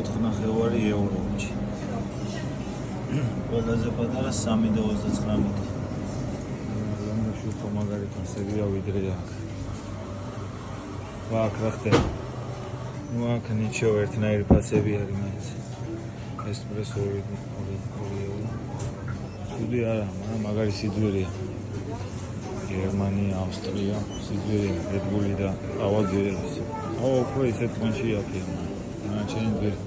4.5 ევროებში. ყველაზე პატარა 3.29. ლონდონში უფრო მაგარი ფასებია ვიდრე აქ. აქ რა ხდება? ნუ აქ ნიჩეო ერთნაირი ფასები არის მაინც. ესპრესო 2 ეურო. ცუდი არა, მაგრამ მაგარი სიძვერია. გერმანია, ავსტრია, სიძვერია, რედბული და ავაზიელს. უფრო ისეთ კონში აქია. ჩემი ძველი.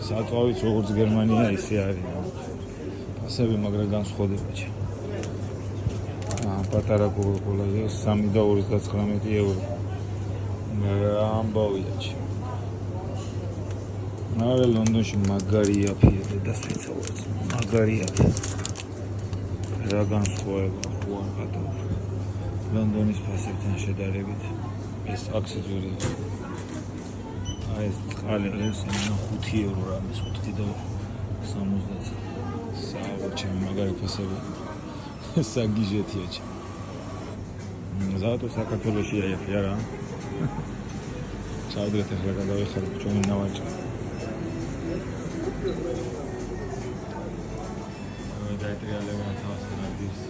საწვავიც როგორც გერმანია ისე არის. ფასები მაგრამ განსხვავდებაჩი. პატარა კოლაჟი 3.29 ეურო. ამბავიაჩი. ნავრე ლონდონში მაგარია ფიე და სვიცავაც. მაგარია. რა განსხვავება ხო არ გადავა. ლონდონის ფასებთან შედარებით ეს აქსესუარია. ეს ყალი ეს 5 ეურო რამის 5.70. საერთოდ მაგარი ფასები. საგიჟეთია ჩა. ზაატო საქართველოში აიხი არა. ჩავდრეთ ახლა გადავიხარებ ჩვენი ნავაჭი. დაიტრიალებენ თავს ნადის.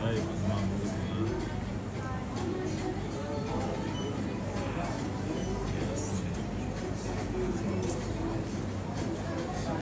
აი